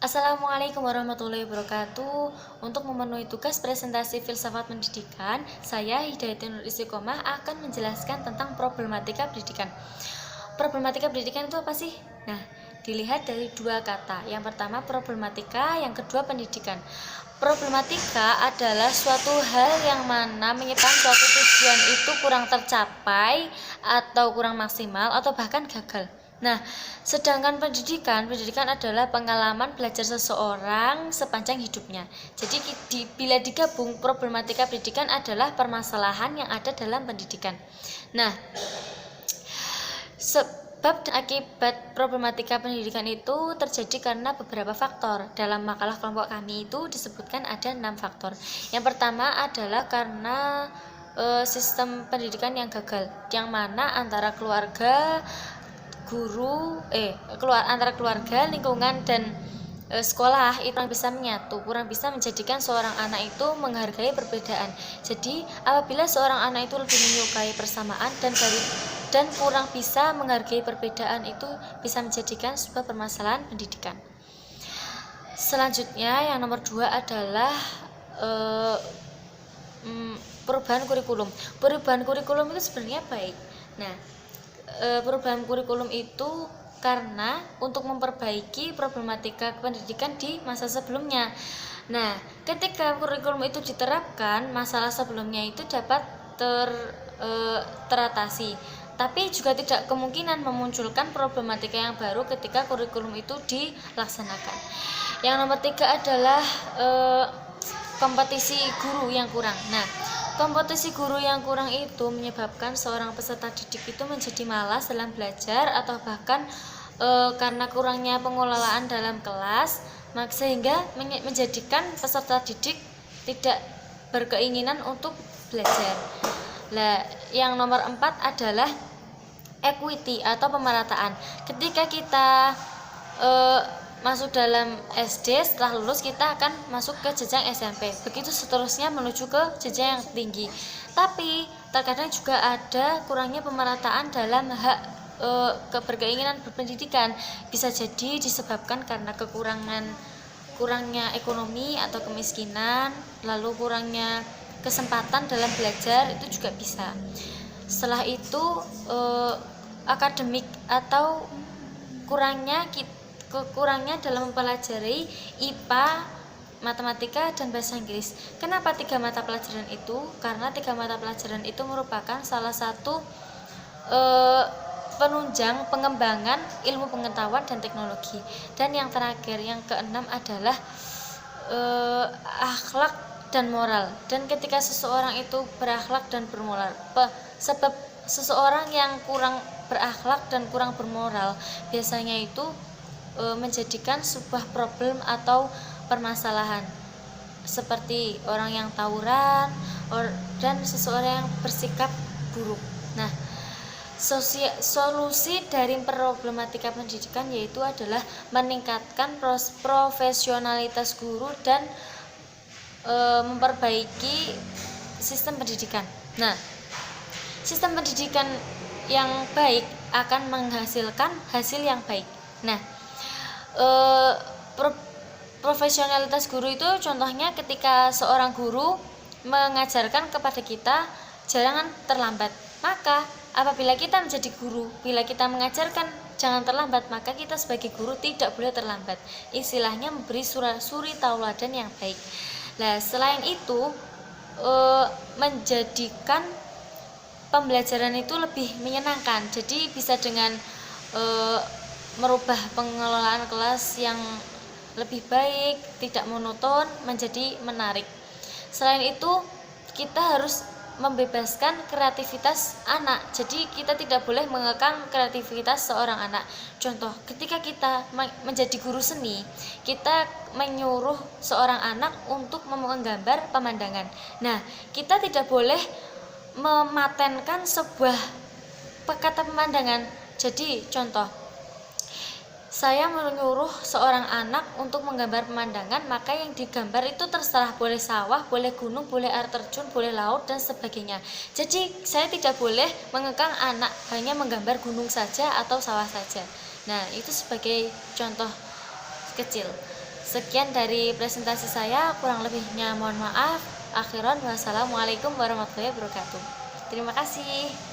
Assalamualaikum warahmatullahi wabarakatuh. Untuk memenuhi tugas presentasi filsafat pendidikan, saya Hidayatul Nur Istiqomah akan menjelaskan tentang problematika pendidikan. Problematika pendidikan itu apa sih? Nah, dilihat dari dua kata. Yang pertama problematika, yang kedua pendidikan. Problematika adalah suatu hal yang mana menyebabkan suatu tujuan itu kurang tercapai atau kurang maksimal atau bahkan gagal. Nah, sedangkan pendidikan adalah pengalaman belajar seseorang sepanjang hidupnya. Jadi bila digabung, problematika pendidikan adalah permasalahan yang ada dalam pendidikan. Nah, sebab dan akibat problematika pendidikan itu terjadi karena beberapa faktor. Dalam makalah kelompok kami itu disebutkan ada 6 faktor. Yang pertama adalah karena sistem pendidikan yang gagal, yang mana antara keluarga, antara keluarga, lingkungan dan sekolah itu kurang bisa menyatu, kurang bisa menjadikan seorang anak itu menghargai perbedaan. Jadi apabila seorang anak itu lebih menyukai persamaan dan kurang bisa menghargai perbedaan, itu bisa menjadikan sebuah permasalahan pendidikan. Selanjutnya yang nomor 2 adalah perubahan kurikulum. Perubahan kurikulum itu sebenarnya baik. Nah, perubahan kurikulum itu karena untuk memperbaiki problematika pendidikan di masa sebelumnya. Nah, ketika kurikulum itu diterapkan, masalah sebelumnya itu dapat teratasi. Tapi juga tidak kemungkinan memunculkan problematika yang baru ketika kurikulum itu dilaksanakan. Yang nomor 3 adalah kompetisi guru yang kurang. Nah, kompetisi guru yang kurang itu menyebabkan seorang peserta didik itu menjadi malas dalam belajar atau bahkan karena kurangnya pengelolaan dalam kelas, sehingga menjadikan peserta didik tidak berkeinginan untuk belajar. Nah, yang nomor 4 adalah equity atau pemerataan. Ketika kita masuk dalam SD, setelah lulus kita akan masuk ke jenjang SMP, begitu seterusnya menuju ke jenjang yang tinggi. Tapi terkadang juga ada kurangnya pemerataan dalam hak berkeinginan berpendidikan. Bisa jadi disebabkan karena kurangnya ekonomi atau kemiskinan, lalu kurangnya kesempatan dalam belajar, itu juga bisa. Setelah itu akademik atau kurangnya dalam mempelajari IPA, matematika, dan bahasa Inggris. Kenapa 3 mata pelajaran itu? Karena 3 mata pelajaran itu merupakan salah satu penunjang pengembangan ilmu pengetahuan dan teknologi. Dan yang terakhir, yang keenam adalah akhlak dan moral. Dan ketika seseorang itu berakhlak dan bermoral, sebab seseorang yang kurang berakhlak dan kurang bermoral biasanya itu menjadikan sebuah problem atau permasalahan, seperti orang yang tawuran dan seseorang yang bersikap buruk. Nah, solusi dari problematika pendidikan yaitu adalah meningkatkan profesionalitas guru dan memperbaiki sistem pendidikan. Nah, sistem pendidikan yang baik akan menghasilkan hasil yang baik. Nah, profesionalitas guru itu contohnya ketika seorang guru mengajarkan kepada kita jangan terlambat. Maka apabila kita menjadi guru, bila kita mengajarkan jangan terlambat, maka kita sebagai guru tidak boleh terlambat. Istilahnya memberi suri tauladan yang baik. Nah, selain itu menjadikan pembelajaran itu lebih menyenangkan. Jadi bisa dengan merubah pengelolaan kelas yang lebih baik, tidak monoton, menjadi menarik. Selain itu, kita harus membebaskan kreativitas anak. Jadi kita tidak boleh mengekang kreativitas seorang anak. Contoh, ketika kita menjadi guru seni, kita menyuruh seorang anak untuk menggambar pemandangan. Nah, kita tidak boleh mematenkan sebuah kata pemandangan. Jadi contoh, saya menyuruh seorang anak untuk menggambar pemandangan, maka yang digambar itu terserah, boleh sawah, boleh gunung, boleh air terjun, boleh laut, dan sebagainya. Jadi saya tidak boleh mengekang anak hanya menggambar gunung saja atau sawah saja. Nah, itu sebagai contoh kecil. Sekian dari presentasi saya, kurang lebihnya mohon maaf. Akhiran wassalamualaikum warahmatullahi wabarakatuh. Terima kasih.